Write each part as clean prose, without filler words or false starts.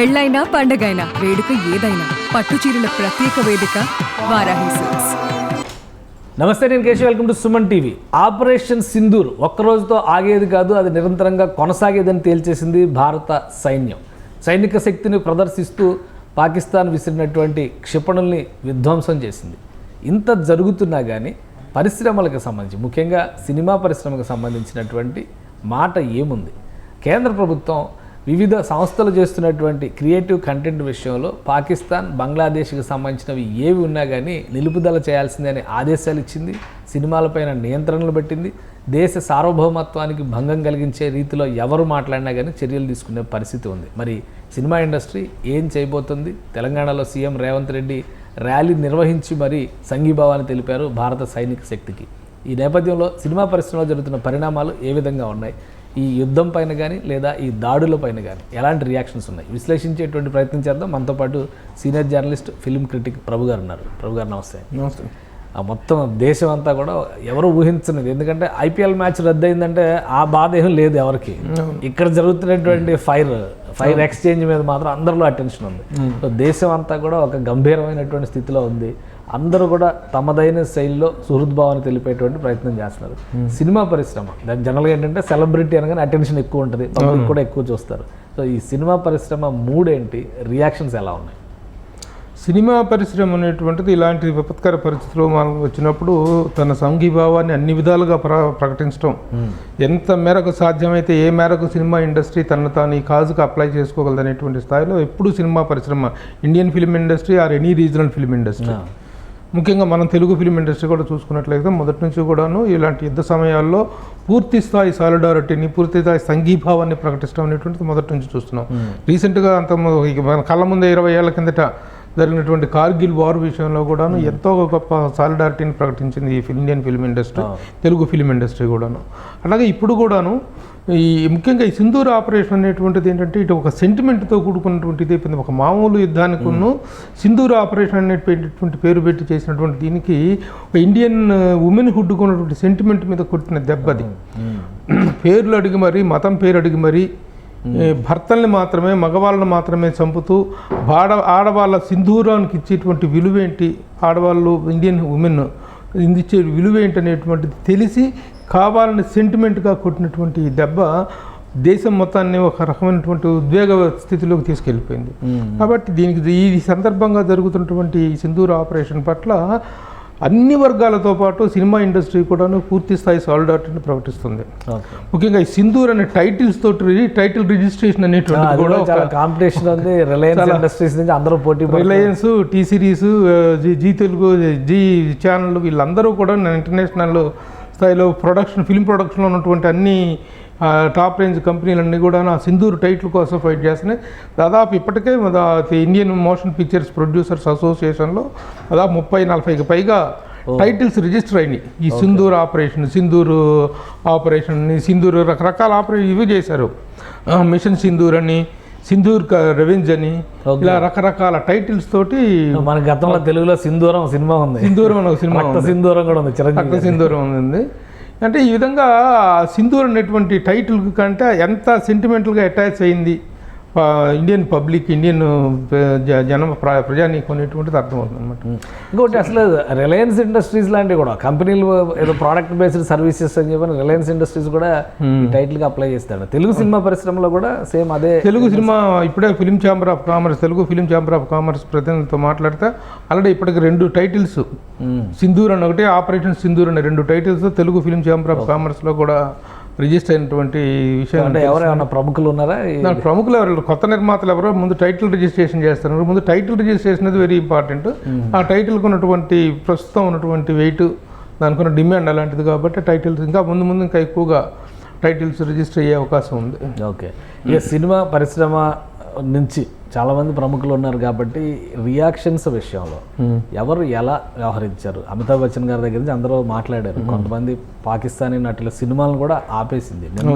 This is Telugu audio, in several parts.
పెళ్ళైనా పండగైనా వేడుక ఏదైనా పట్టు చీరల ప్రత్యేక వేదిక వారాహి సిల్క్స్. నమస్తే, నేను Keshav. Welcome to Suman TV. Operation Sindoor ఒక్కరోజుతో ఆగేది కాదు, అది నిరంతరంగా కొనసాగేదని తేల్చేసింది భారత సైన్యం. సైనిక శక్తిని ప్రదర్శిస్తూ పాకిస్తాన్ విసిరినటువంటి క్షిపణుల్ని విధ్వంసం చేసింది. ఇంత జరుగుతున్నా కానీ పరిశ్రమలకు సంబంధించి, ముఖ్యంగా సినిమా పరిశ్రమకు సంబంధించినటువంటి మాట ఏముంది? కేంద్ర ప్రభుత్వం వివిధ సంస్థలు చేస్తున్నటువంటి క్రియేటివ్ కంటెంట్ విషయంలో పాకిస్తాన్, బంగ్లాదేశ్కి సంబంధించినవి ఏవి ఉన్నా కానీ నిలుపుదల చేయాల్సిందని ఆదేశాలు ఇచ్చింది. సినిమాలపైన నియంత్రణలు పెట్టింది. దేశ సార్వభౌమత్వానికి భంగం కలిగించే రీతిలో ఎవరు మాట్లాడినా కానీ చర్యలు తీసుకునే పరిస్థితి ఉంది. మరి సినిమా ఇండస్ట్రీ ఏం చేయబోతుంది? తెలంగాణలో సీఎం రేవంత్ రెడ్డి ర్యాలీ నిర్వహించి మరీ సంఘీభావాన్ని తెలిపారు భారత సైనిక శక్తికి. ఈ నేపథ్యంలో సినిమా పరిశ్రమలో జరుగుతున్న పరిణామాలు ఏ విధంగా ఉన్నాయి? ఈ యుద్ధం పైన కానీ లేదా ఈ దాడుల పైన కానీ ఎలాంటి రియాక్షన్స్ ఉన్నాయి? విశ్లేషించేటువంటి ప్రయత్నం చేద్దాం. మనతో పాటు సీనియర్ జర్నలిస్ట్, ఫిల్మ్ క్రిటిక్ ప్రభు గారు ఉన్నారు. ప్రభు గారు నమస్తే. నమస్తే. మొత్తం దేశం అంతా కూడా ఎవరు ఊహించనిది, ఎందుకంటే ఐపీఎల్ మ్యాచ్ రద్దయిందంటే ఆ బాధ ఏం లేదు ఎవరికి. ఇక్కడ జరుగుతున్నటువంటి ఫైర్ ఎక్స్చేంజ్ మీద మాత్రం అందరిలో అటెన్షన్ ఉంది. సో దేశం అంతా కూడా ఒక గంభీరమైనటువంటి స్థితిలో ఉంది. అందరూ కూడా తమదైన శైలిలో సుహృద్భావాన్ని తెలిపేటువంటి ప్రయత్నం చేస్తున్నారు. సినిమా పరిశ్రమ దాని జనరల్గా ఏంటంటే సెలబ్రిటీ అనగానే అటెన్షన్ ఎక్కువ ఉంటుంది, పబ్లిక్ కూడా ఎక్కువ చూస్తారు. సో ఈ సినిమా పరిశ్రమ మూడేంటి, రియాక్షన్స్ ఎలా ఉన్నాయి? సినిమా పరిశ్రమ అనేటువంటిది ఇలాంటి విపత్కర పరిస్థితులు మనకు వచ్చినప్పుడు తన సంఘీభావాన్ని అన్ని విధాలుగా ప్రకటించడం, ఎంత మేరకు సాధ్యమైతే ఏ మేరకు సినిమా ఇండస్ట్రీ తనను తాను ఈ కాజుకు అప్లై చేసుకోగలదు అనేటువంటి స్థాయిలో ఎప్పుడు సినిమా పరిశ్రమ, Indian film industry or any regional film industry, ముఖ్యంగా మనం తెలుగు ఫిల్మ్ ఇండస్ట్రీ కూడా చూసుకున్నట్లయితే మొదటి నుంచి కూడాను ఇలాంటి యుద్ధ సమయాల్లో పూర్తి స్థాయి సాలిడారిటీని, పూర్తి స్థాయి సంఘీభావాన్ని ప్రకటించడం అనేటువంటిది మొదటి నుంచి చూస్తున్నాం. రీసెంట్గా మన కళ్ళ ముందే 20 ఏళ్ల కిందట జరిగినటువంటి కార్గిల్ వార్ విషయంలో కూడాను ఎంతో గొప్ప సాలిడారిటీని ప్రకటించింది ఈ Indian film industry, Telugu film industry కూడాను. అలాగే ఇప్పుడు కూడాను ముఖ్యంగా ఈ సింధూర్ ఆపరేషన్ అనేటువంటిది ఏంటంటే ఇటు ఒక సెంటిమెంట్తో కూడుకున్నటువంటిది అయిపోయింది. ఒక మామూలు యుద్ధానికి సింధూర్ ఆపరేషన్ అనేటువంటి పేరు పెట్టి చేసినటువంటి దీనికి ఇండియన్ ఉమెన్ హుడ్కు ఉన్నటువంటి సెంటిమెంట్ మీద కొట్టిన దెబ్బది. పేర్లు అడిగి మరి, మతం పేరు అడిగి మరి, భర్తల్ని మాత్రమే, మగవాళ్ళని మాత్రమే చంపుతూ ఆడవాళ్ళ సింధూరానికి ఇచ్చేటువంటి విలువేంటి, ఆడవాళ్ళు ఇండియన్ ఉమెన్ ఇచ్చే విలువేంటి అనేటువంటిది తెలిసి కావాలని సెంటిమెంట్గా కొట్టినటువంటి దెబ్బ దేశం మొత్తాన్ని ఒక రకమైనటువంటి ఉద్వేగ స్థితిలోకి తీసుకెళ్ళిపోయింది. కాబట్టి దీనికి ఈ సందర్భంగా జరుగుతున్నటువంటి సింధూర్ ఆపరేషన్ పట్ల అన్ని వర్గాలతో పాటు సినిమా ఇండస్ట్రీ కూడాను పూర్తి స్థాయి సాలిడారిటీని ప్రకటిస్తుంది. ముఖ్యంగా ఈ సింధూర్ అనే టైటిల్స్ తోటి టైటిల్ రిజిస్ట్రేషన్ అనేటువంటి కూడా కాంపిటీషన్ ఉంది. రిలయన్స్ ఇండస్ట్రీస్ నుంచి అందరూ పోటీ, రిలయన్స్, టీ సిరీస్, జీ తెలుగు, జీ ఛానల్, వీళ్ళందరూ కూడా ఇంటర్నేషనల్ స్థాయిలో ఫిల్మ్ ప్రొడక్షన్లో ఉన్నటువంటి అన్ని టాప్ రేంజ్ కంపెనీలన్నీ కూడా ఆ సింధూర్ టైటిల్ కోసం ఫైట్ చేస్తున్నాయి. దాదాపు ఇప్పటికే ఇండియన్ మోషన్ పిక్చర్స్ ప్రొడ్యూసర్స్ అసోసియేషన్లో దాదాపు 30-40కి పైగా టైటిల్స్ రిజిస్టర్ అయినాయి. ఈ సింధూర్ ఆపరేషన్, సింధూర్ రకరకాల ఆపరేషన్ ఇవి చేశారు. మిషన్ సింధూర్ అని, సింధూర్ రెవెంజ్ అని, ఇలా రకరకాల టైటిల్స్ తోటి. మన గతంలో తెలుగులో సింధూరం సినిమా ఉంది, సింధూరం అనే ఒక సినిమా, సింధూరం కూడా ఉంది, రక్త సింధూరం ఉంది. అంటే ఈ విధంగా సింధూర్ అనేటువంటి టైటిల్ కంటే ఎంత సెంటిమెంటల్గా అటాచ్ అయింది ఇండియన్ పబ్లిక్, ఇండియన్ ప్రజానీకం అనేటువంటిది అర్థమవుతుంది అనమాట. ఇంకోటి, అసలు రిలయన్స్ ఇండస్ట్రీస్ లాంటివి కూడా కంపెనీలు ఏదో ప్రోడక్ట్ బేస్డ్ సర్వీసెస్ అని చెప్పి రిలయన్స్ ఇండస్ట్రీస్ కూడా టైటిల్గా అప్లై చేస్తాడు. తెలుగు సినిమా పరిశ్రమలో కూడా సేమ్ అదే. తెలుగు సినిమా ఇప్పుడే Telugu film chamber of commerce ప్రతినిధులతో మాట్లాడితే ఆల్రెడీ ఇప్పటికి 2 టైటిల్స్, సింధూర్ అని ఒకటి, ఆపరేషన్ సింధూర్ అనే 2 titles Telugu film chamber of కామర్స్లో కూడా రిజిస్టర్ అయినటువంటి విషయం. అంటే ఎవరైనా ప్రముఖులు ఉన్నారా? ప్రముఖులు ఎవరు, కొత్త నిర్మాతలు ఎవరో ముందు టైటిల్ రిజిస్ట్రేషన్ చేస్తున్నారు. ముందు టైటిల్ రిజిస్ట్రేషన్ అనేది వెరీ ఇంపార్టెంట్. ఆ టైటిల్కి ఉన్నటువంటి ప్రస్తుతం ఉన్నటువంటి వెయిట్, దానికి ఉన్న డిమాండ్ అలాంటిది కాబట్టి టైటిల్స్ ఇంకా ముందు ఇంకా ఎక్కువగా టైటిల్స్ రిజిస్టర్ అయ్యే అవకాశం ఉంది. ఓకే, ఇక సినిమా పరిశ్రమ నుంచి చాలామంది ప్రముఖులు ఉన్నారు కాబట్టి రియాక్షన్స్ విషయంలో ఎవరు ఎలా వ్యవహరించారు? అమితాబ్ బచ్చన్ గారి దగ్గర నుంచి అందరూ మాట్లాడారు. కొంతమంది పాకిస్తానీ నటుల సినిమాలను కూడా ఆపేసింది. నిన్న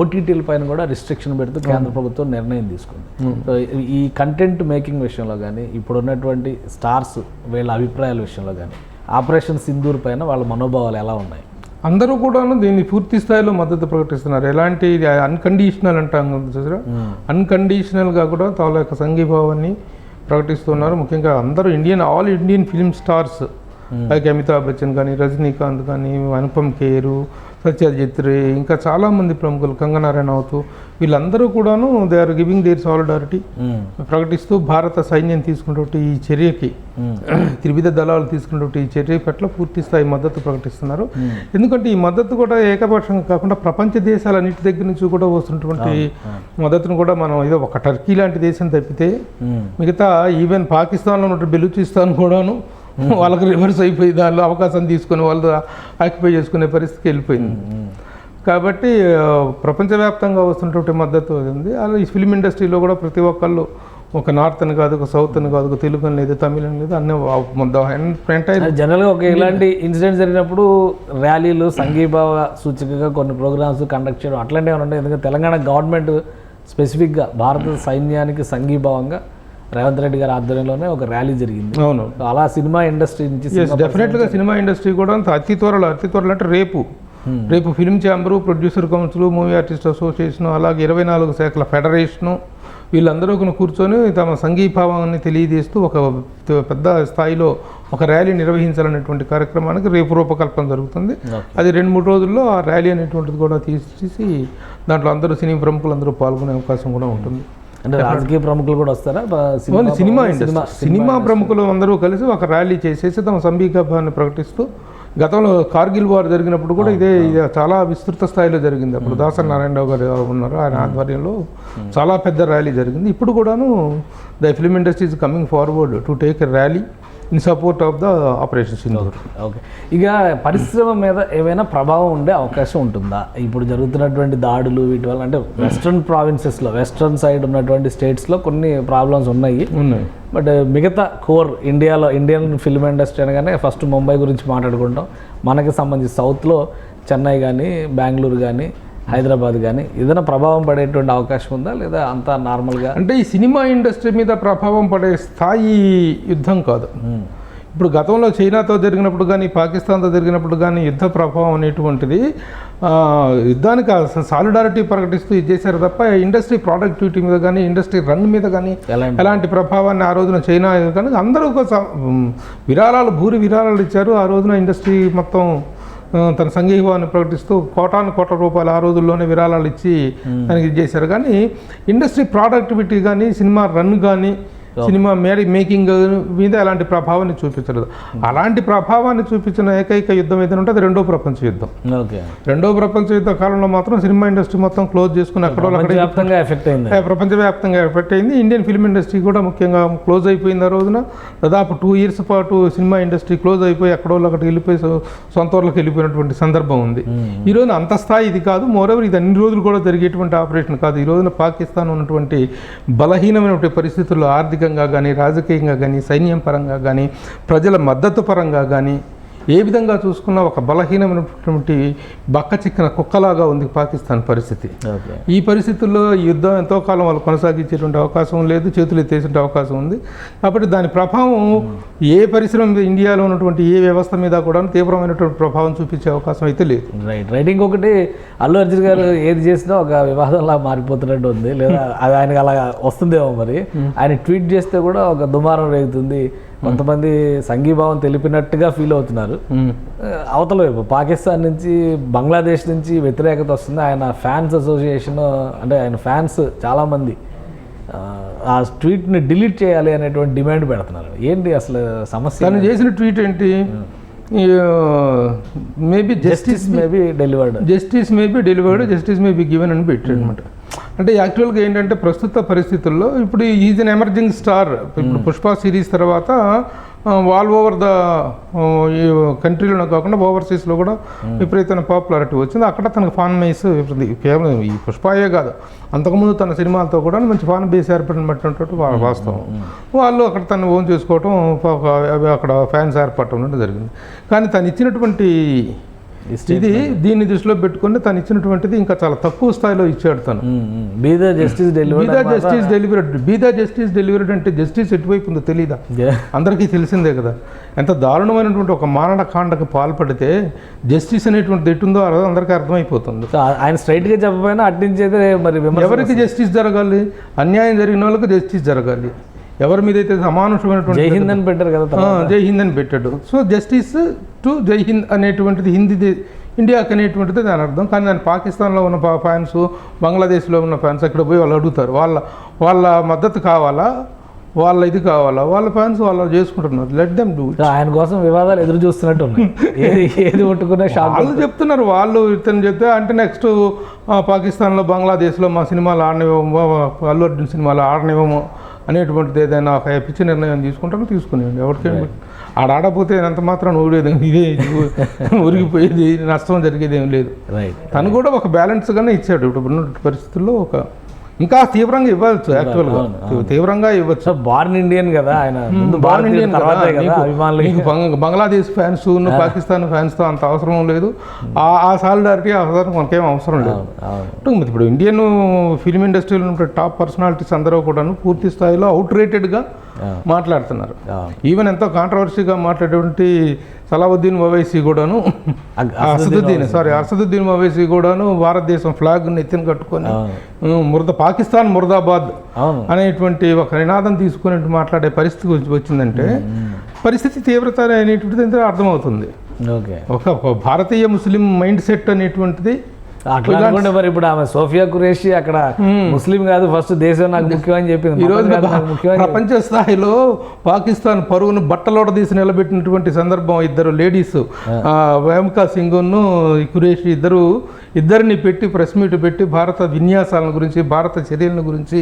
ఓటీటీల పైన కూడా రిస్ట్రిక్షన్ పెడుతూ కేంద్ర ప్రభుత్వం నిర్ణయం తీసుకుంది. సో ఈ కంటెంట్ మేకింగ్ విషయంలో కానీ, ఇప్పుడు ఉన్నటువంటి స్టార్స్ వీళ్ళ అభిప్రాయాల విషయంలో కానీ, ఆపరేషన్ సింధూర్ పైన వాళ్ళ మనోభావాలు ఎలా ఉన్నాయి? అందరూ కూడాను దీన్ని పూర్తి స్థాయిలో మద్దతు ప్రకటిస్తున్నారు. ఎలాంటి అన్కండిషనల్ అంటాం కదా చూసారా, అన్కండిషనల్గా కూడా వాళ్ళ యొక్క సంఘీభావాన్ని ప్రకటిస్తున్నారు. ముఖ్యంగా అందరూ all Indian film stars like Amitabh Bachchan కానీ, రజనీకాంత్ కానీ, అనుపమ్ ఖేరు, సత్యజిత్ రే, ఇంకా చాలామంది ప్రముఖులు, కంగనా రనౌత్, వీళ్ళందరూ కూడాను they are giving their solidarity ప్రకటిస్తూ భారత సైన్యం తీసుకున్నటువంటి ఈ చర్యకి, త్రివిధ దళాలు తీసుకున్నటువంటి ఈ చర్య పట్ల పూర్తి స్థాయి మద్దతు ప్రకటిస్తున్నారు. ఎందుకంటే ఈ మద్దతు కూడా ఏకపక్షంగా కాకుండా ప్రపంచ దేశాలన్నిటి దగ్గర నుంచి కూడా వస్తున్నటువంటి మద్దతును కూడా మనం ఏదో ఒక టర్కీ లాంటి దేశం తప్పితే మిగతా ఈవెన్ పాకిస్తాన్లో ఉన్నటువంటి బెలూచిస్తాన్ కూడాను వాళ్ళకి రివర్స్ అయిపోయి దానిలో అవకాశం తీసుకొని వాళ్ళు ఆక్యుపై చేసుకునే పరిస్థితికి వెళ్ళిపోయింది. కాబట్టి ప్రపంచవ్యాప్తంగా వస్తున్నటువంటి మద్దతు ఉంది. అలా ఈ ఫిల్మ్ ఇండస్ట్రీలో కూడా ప్రతి ఒక్కళ్ళు ఒక నార్త్ అని కాదు, ఒక సౌత్ అని కాదు, ఒక తెలుగు అని లేదు, తమిళ అని లేదు, అన్ని జనరల్గా ఒక ఇలాంటి ఇన్సిడెంట్ జరిగినప్పుడు ర్యాలీలు, సంఘీభావ సూచికగా కొన్ని ప్రోగ్రామ్స్ కండక్ట్ చేయడం అట్లాంటివి ఏమైనా ఉంటాయి. ఎందుకంటే తెలంగాణ గవర్నమెంట్ స్పెసిఫిక్గా భారత సైన్యానికి సంఘీభావంగా రేవంత్ రెడ్డి గారి ఆధ్వర్యంలోనే ఒక ర్యాలీ జరిగింది. అవును, అలా సినిమా ఇండస్ట్రీ నుంచి డెఫినెట్గా సినిమా ఇండస్ట్రీ కూడా అతి త్వరలో అంటే రేపు film chamber, producer council, movie artist association, అలాగే 24 శాఖల ఫెడరేషను వీళ్ళందరూ కూర్చొని తమ సంఘీభావాన్ని తెలియజేస్తూ ఒక పెద్ద స్థాయిలో ఒక ర్యాలీ నిర్వహించాలనేటువంటి కార్యక్రమానికి రేపు రూపకల్పన జరుగుతుంది. అది 2-3 రోజుల్లో ఆ ర్యాలీ అనేటువంటిది కూడా తీసి దాంట్లో అందరూ సినీ ప్రముఖులు అందరూ పాల్గొనే అవకాశం కూడా ఉంటుంది. అంటే రాజకీయ ప్రముఖులు కూడా వస్తారా? సినిమా ప్రముఖులు అందరూ కలిసి ఒక ర్యాలీ చేసేసి తమ సంఘీభావాన్ని ప్రకటిస్తూ, గతంలో కార్గిల్ వార్ జరిగినప్పుడు కూడా ఇది చాలా విస్తృత స్థాయిలో జరిగింది. అప్పుడు దాసరి నారాయణరావు గారు ఉన్నారు, ఆయన ఆధ్వర్యంలో చాలా పెద్ద ర్యాలీ జరిగింది. ఇప్పుడు కూడాను the film industry is coming forward to take a rally in support of the operation Sindoor. Okay, ఇక పరిశ్రమ మీద ఏమైనా ప్రభావం ఉండే అవకాశం ఉంటుందా ఇప్పుడు జరుగుతున్నటువంటి దాడులు వీటి వల్ల? అంటే వెస్ట్రన్ ప్రావిన్సెస్లో, వెస్ట్రన్ సైడ్ ఉన్నటువంటి స్టేట్స్లో కొన్ని ప్రాబ్లమ్స్ ఉన్నాయి. బట్ మిగతా కోర్ ఇండియన్ ఫిల్మ్ ఇండస్ట్రీ అనగానే ఫస్ట్ ముంబై గురించి మాట్లాడుకుంటాం. మనకి సంబంధించి సౌత్లో చెన్నై కానీ, బెంగళూరు కానీ, హైదరాబాద్ కానీ ఏదైనా ప్రభావం పడేటువంటి అవకాశం ఉందా, లేదా అంతా నార్మల్గా? అంటే ఈ సినిమా ఇండస్ట్రీ మీద ప్రభావం పడే స్థాయి యుద్ధం కాదు. ఇప్పుడు గతంలో చైనాతో జరిగినప్పుడు కానీ, పాకిస్తాన్తో జరిగినప్పుడు కానీ యుద్ధ ప్రభావం అనేటువంటిది యుద్ధానికి సాలిడారిటీ ప్రకటిస్తూ ఇది చేశారు తప్ప ఇండస్ట్రీ ప్రొడక్టివిటీ మీద కానీ, ఇండస్ట్రీ రన్ మీద కానీ ఎలాంటి ప్రభావాన్ని ఆ రోజున చైనా కానీ అందరూ భూరి విరాళాలు ఇచ్చారు. ఆ రోజున ఇండస్ట్రీ మొత్తం తన సంఘీభావాన్ని ప్రకటిస్తూ కోట్ల రూపాయలు ఆ రోజుల్లోనే విరాళాలు ఇచ్చి దానికి చేశారు. కానీ ఇండస్ట్రీ ప్రొడక్టివిటీ కానీ, సినిమా రన్ కానీ, సినిమా మేకింగ్ మీద ఎలాంటి ప్రభావాన్ని చూపించలేదు. అలాంటి ప్రభావాన్ని చూపించిన ఏకైక యుద్ధం ఏదైనా ఉంటే అది రెండో ప్రపంచ యుద్ధం. రెండో ప్రపంచ యుద్ధ కాలంలో మాత్రం సినిమా ఇండస్ట్రీ మొత్తం క్లోజ్ చేసుకుని ప్రపంచవ్యాప్తంగా ఎఫెక్ట్ అయింది. ఇండియన్ ఫిల్మ్ ఇండస్ట్రీ కూడా ముఖ్యంగా క్లోజ్ అయిపోయింది. ఆ రోజున దాదాపు 2 years పాటు సినిమా ఇండస్ట్రీ క్లోజ్ అయిపోయి ఎక్కడో అక్కడికి వెళ్ళిపోయి సొంత ఊర్లకు వెళ్ళిపోయినటువంటి సందర్భం ఉంది. ఈ రోజున అంత స్థాయి ఇది కాదు. మోరోవర్ ఇది అన్ని రోజులు కూడా జరిగేటువంటి ఆపరేషన్ కాదు. ఈ రోజున పాకిస్తాన్ ఉన్నటువంటి బలహీనమైనటువంటి పరిస్థితుల్లో ఆర్థిక కానీ, రాజకీయంగా కానీ, సైన్యం పరంగా కానీ, ప్రజల మద్దతు పరంగా కానీ ఏ విధంగా చూసుకున్నా ఒక బలహీనమైనటువంటి బక్క చిక్కిన కుక్కలాగా ఉంది పాకిస్తాన్ పరిస్థితి. ఈ పరిస్థితుల్లో యుద్ధం ఎంతో కాలం వాళ్ళు కొనసాగించేటువంటి అవకాశం లేదు, చేతులు ఎత్తేసే అవకాశం ఉంది. కాబట్టి దాని ప్రభావం ఏ పరిశ్రమ మీద, ఇండియాలో ఉన్నటువంటి ఏ వ్యవస్థ మీద కూడా తీవ్రమైనటువంటి ప్రభావం చూపించే అవకాశం అయితే లేదు. రైట్ ఇంకొకటి అల్లు అర్జున్ గారు ఏది చేసినా ఒక వివాదంలా మారిపోతున్నట్టు ఉంది, లేదా అది ఆయనకు అలా వస్తుందేమో. మరి ఆయన ట్వీట్ చేస్తే కూడా ఒక దుమారం రేగుతుంది. కొంతమంది సంఘీభావం తెలిపినట్టుగా ఫీల్ అవుతున్నారు. అవతల వైపు పాకిస్తాన్ నుంచి, బంగ్లాదేశ్ నుంచి వ్యతిరేకత వస్తుంది. ఆయన ఫ్యాన్స్ అసోసియేషన్, అంటే ఆయన ఫ్యాన్స్ చాలామంది ఆ ట్వీట్ని డిలీట్ చేయాలి అనేటువంటి డిమాండ్ పెడుతున్నారు. ఏంటి అసలు సమస్య? తను చేసిన ట్వీట్ ఏంటి? Maybe justice may be delivered, justice may be given అని పెట్టాడు అనమాట. అంటే యాక్చువల్గా ఏంటంటే ప్రస్తుత పరిస్థితుల్లో ఇప్పుడు ఈజ్ అన్ ఎమర్జింగ్ స్టార్. ఇప్పుడు పుష్ప సిరీస్ తర్వాత ఆల్ ఓవర్ ద కంట్రీలోనే కాకుండా ఓవర్సీస్లో కూడా విపరీతమైన పాపులారిటీ వచ్చింది. అక్కడ తనకు ఫ్యాన్ బేస్ కేవలం ఈ పుష్పయే కాదు, అంతకుముందు తన సినిమాలతో కూడా మంచి ఫ్యాన్ బేస్ ఏర్పడినటువంటి వాస్తవం. వాళ్ళు అక్కడ తను ఓన్ చేసుకోవటం, అక్కడ ఫ్యాన్స్ ఏర్పడటం జరిగింది. కానీ తను ఇచ్చినటువంటి ఇది దీన్ని దృష్టిలో పెట్టుకుని తను ఇచ్చినటువంటిది ఇంకా చాలా తక్కువ స్థాయిలో ఇచ్చాడు తను. బీ ద జస్టిస్ డెలివరీడ్ అంటే జస్టిస్ ఎటువైపు ఉందో తెలీదా? అందరికీ తెలిసిందే కదా. ఎంత దారుణమైనటువంటి ఒక మారణకాండకు పాల్పడితే జస్టిస్ అనేటువంటిది ఎటుందో అందరికీ అర్థమైపోతుంది. ఆయన స్ట్రైట్ గా చెప్పకపోయినా అట్టించేదే మరి ఎవరికి జస్టిస్ జరగాలి? అన్యాయం జరిగిన వాళ్ళకి జస్టిస్ జరగాలి. ఎవరి మీద అయితే అమానుషమైనటువంటి జై హింద్ అని పెట్టారు కదా, జై హింద్ అని పెట్టాడు. సో జస్టిస్ టు జై హింద్ అనేటువంటిది హిందీ ఇండియాకి అనేటువంటిది దాని అర్థం. కానీ దాని పాకిస్తాన్లో ఉన్న ఫ్యాన్స్, బంగ్లాదేశ్లో ఉన్న ఫ్యాన్స్ అక్కడ పోయి వాళ్ళు అడుగుతారు, వాళ్ళ మద్దతు కావాలా, వాళ్ళ ఇది కావాలా, వాళ్ళ ఫ్యాన్స్ వాళ్ళు చేసుకుంటున్నారు. Let them do. ఆయన కోసం వివాదాలు ఎదురు చూస్తున్నట్టు ఉన్నాయి. ఏది పట్టుకునే వాళ్ళు చెప్తున్నారు, వాళ్ళు ఇతను చెప్తే అంటే నెక్స్ట్ పాకిస్తాన్లో బంగ్లాదేశ్లో మా సినిమాలు ఆడనివ్వము, అల్లు అర్జున్ సినిమాలు ఆడనివ్వము అనేటువంటిది ఏదైనా ఒక పిచ్చి నిర్ణయం తీసుకుంటారో తీసుకునేయండి. ఎవరికి ఆడపోతే ఎంత మాత్రం ఊడేది, ఇదే ఉరిగిపోయేది, నష్టం జరిగేది ఏం లేదు. తను కూడా ఒక బ్యాలెన్స్గానే ఇచ్చాడు. ఇప్పుడు ఉన్న పరిస్థితుల్లో ఇంకా తీవ్రంగా ఇవ్వచ్చు, యాక్చువల్గా తీవ్రంగా ఇవ్వచ్చు. బార్న్ ఇండియన్ కదా ఆయన, born Indian Bangladesh fans, Pakistan ఫ్యాన్స్తో అంత అవసరం లేదు. ఆ సాలిడారిటీ అవసరం మనకేం అవసరం లేదు. ఇప్పుడు ఇండియన్ ఫిల్మ్ ఇండస్ట్రీలో ఉన్న టాప్ పర్సనాలిటీస్ అందరూ కూడాను పూర్తి స్థాయిలో అవుట్ రేటెడ్గా మాట్లాడుతున్నారు. ఈవెన్ ఎంతో కాంట్రవర్సీగా మాట్లాడేటువంటి సలావుద్దీన్ ఓవైసీ కూడాను, అసదుద్దీన్ ఓవైసీ కూడాను భారతదేశం ఫ్లాగ్ నెత్తిన కట్టుకొని పాకిస్తాన్ ముర్దాబాద్ అనేటువంటి ఒక నినాదం తీసుకుని మాట్లాడే పరిస్థితి వచ్చిందంటే పరిస్థితి తీవ్రత అనేటువంటిది అర్థమవుతుంది. ఒక భారతీయ ముస్లిం మైండ్ సెట్ అనేటువంటిది అట్లా మరి ఇప్పుడు ఆమె సోఫియా ఖురేషి అక్కడ ముస్లిం కాదు, ఫస్ట్ దేశం నాకు ముఖ్యం అని చెప్పింది. ఈ రోజు ప్రపంచ స్థాయిలో పాకిస్తాన్ పరువును బట్టలోడ తీసి నిలబెట్టినటువంటి సందర్భం ఇద్దరు లేడీస్, వేమకా సింగ్ ఖురేషి ఇద్దరిని పెట్టి ప్రెస్ మీట్ పెట్టి భారత విన్యాసాల గురించి, భారత చర్యల గురించి,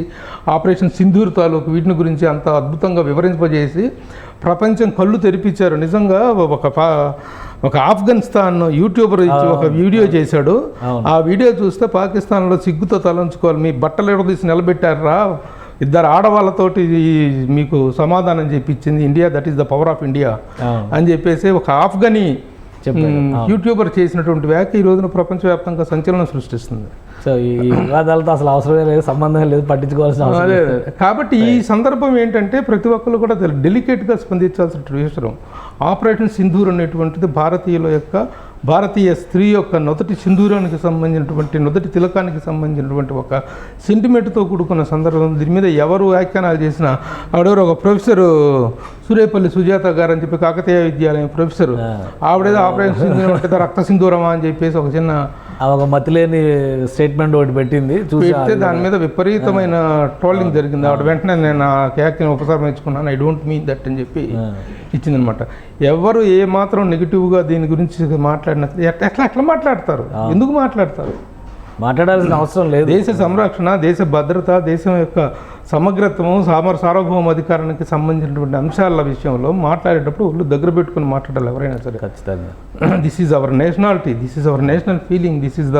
ఆపరేషన్ సింధూర్ తాలూకు వీటిని గురించి అంత అద్భుతంగా వివరింపజేసి ప్రపంచం కళ్ళు తెరిపించారు. నిజంగా ఒక ఆఫ్ఘనిస్తాన్ యూట్యూబర్ ఇచ్చి ఒక వీడియో చేశాడు. ఆ వీడియో చూస్తే పాకిస్తాన్లో సిగ్గుతో తలంచుకోవాలి, మీ బట్టలు ఎడదీసి నిలబెట్టారా, ఇద్దరు ఆడవాళ్ళతోటి మీకు సమాధానం చెప్పించింది India, that is the power of India అని చెప్పేసి ఒక ఆఫ్ఘనీ యూట్యూబర్ చేసినటువంటి వ్యాఖ్య ఈ రోజున ప్రపంచవ్యాప్తంగా సంచలనం సృష్టిస్తుంది. సో ఈ వివాదాలతో అసలు అవసరమే లేదు, సంబంధం లేదు, పట్టించుకోవాల్సిన అవసరం లేదు. కాబట్టి ఈ సందర్భం ఏంటంటే ప్రతి ఒక్కరు కూడా డెలికేట్గా స్పందించాల్సిన విషయం. ఆపరేషన్ సింధూర్ అనేటువంటిది భారతీయ స్త్రీ యొక్క మొదటి సింధూరానికి సంబంధించినటువంటి, మొదటి తిలకానికి సంబంధించినటువంటి ఒక సెంటిమెంట్తో కూడుకున్న సందర్భం. దీని మీద ఎవరు వ్యాఖ్యానాలు చేసినా ఆవిడెవరు ఒక ప్రొఫెసరు సూర్యపల్లి సుజాత గారు అని చెప్పి కాకతీయ విద్యాలయం ప్రొఫెసరు, ఆవిడేదో ఆపరేషన్ సింధూరం అంటే రక్త సింధూరమా అని చెప్పేసి ఒక చిన్న ఒక మతిలేని స్టేట్మెంట్ ఒకటి పెట్టింది. పెడితే దాని మీద విపరీతమైన ట్రోలింగ్ జరిగింది. ఆవిడ వెంటనే నేను ఆ వ్యాఖ్యను ఉపసంహరించుకున్నాను, ఐ డోంట్ మీన్ దట్ అని చెప్పి ఇచ్చిందనమాట. ఎవరు ఏ మాత్రం నెగిటివ్గా దీని గురించి మాట్లాడిన ఎట్లా మాట్లాడతారు, ఎందుకు మాట్లాడతారు? మాట్లాడాల్సిన అవసరం లేదు. దేశ సంరక్షణ, దేశ భద్రత, దేశం యొక్క సమగ్రత్వము, సార్వభౌమ అధికారానికి సంబంధించినటువంటి అంశాల విషయంలో మాట్లాడేటప్పుడు ఒళ్ళు దగ్గర పెట్టుకుని మాట్లాడాలి ఎవరైనా సరే. ఖచ్చితంగా this is our nationality, this is our national feeling, this is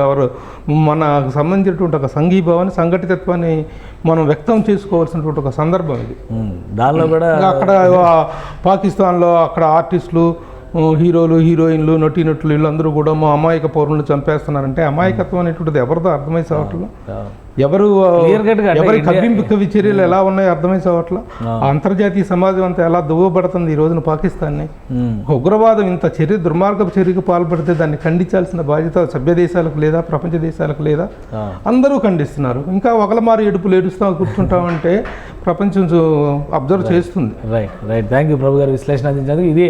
మనకు సంబంధించినటువంటి ఒక సంఘీభావాన్ని, సంఘటితత్వాన్ని మనం వ్యక్తం చేసుకోవాల్సినటువంటి ఒక సందర్భం ఇది. దానిలో కూడా అక్కడ పాకిస్తాన్లో అక్కడ ఆర్టిస్టులు, హీరోలు, హీరోయిన్లు, నటీనటులు వీళ్ళందరూ కూడా మా అమాయక పౌరులను చంపేస్తున్నారంటే అమాయకత్వం అనేటువంటిది ఎవరిదో అర్థమై సావట్లా, ఎవరి కవ్వింపు చర్యలు ఎలా ఉన్నాయో అర్థమై సావట్లా. అంతర్జాతీయ సమాజం అంతా ఎలా దువ్వబడుతుంది ఈ రోజున పాకిస్తాన్ని. ఉగ్రవాదం ఇంత దుర్మార్గపు చర్యకు పాల్పడితే దాన్ని ఖండించాల్సిన బాధ్యత సభ్య దేశాలకు లేదా, ప్రపంచ దేశాలకు లేదా? అందరూ ఖండిస్తున్నారు. ఇంకా ఒకలమారు ఏడుపులు ఏడుస్తూ కూర్చుంటామంటే ప్రపంచం అబ్జర్వ్ చేస్తుంది. రైట్ థ్యాంక్ యూ ప్రభు గారు విశ్లేషణ అందించినందుకు. ఇది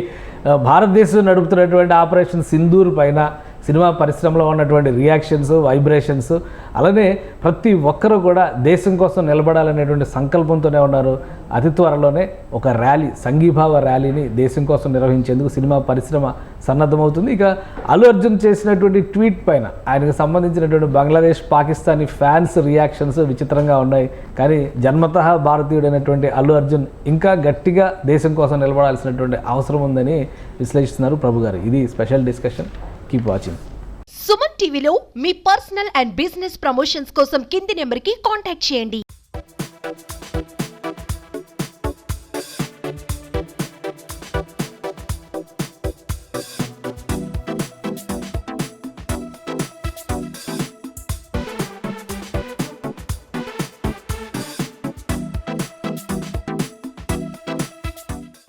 భారతదేశం నడుపుతున్నటువంటి ఆపరేషన్ సింధూర్ పైన సినిమా పరిశ్రమలో ఉన్నటువంటి రియాక్షన్స్, వైబ్రేషన్స్, అలానే ప్రతి ఒక్కరూ కూడా దేశం కోసం నిలబడాలనేటువంటి సంకల్పంతోనే ఉన్నారు. అతి త్వరలోనే ఒక ర్యాలీ, సంఘీభావ ర్యాలీని దేశం కోసం నిర్వహించేందుకు సినిమా పరిశ్రమ సన్నద్ధమవుతుంది. ఇక అల్లు అర్జున్ చేసినటువంటి ట్వీట్ పైన ఆయనకు సంబంధించినటువంటి బంగ్లాదేశ్, పాకిస్తానీ ఫ్యాన్స్ రియాక్షన్స్ విచిత్రంగా ఉన్నాయి. కానీ జన్మతః భారతీయుడైనటువంటి అల్లు అర్జున్ ఇంకా గట్టిగా దేశం కోసం నిలబడాల్సినటువంటి అవసరం ఉందని విశ్లేషిస్తున్నారు ప్రభు గారు. ఇది special discussion. Keep watching. Suman టీవీలో మీ పర్సనల్ అండ్ బిజినెస్ ప్రమోషన్స్ కోసం కింది నెంబర్కి కాంటాక్ట్ చేయండి.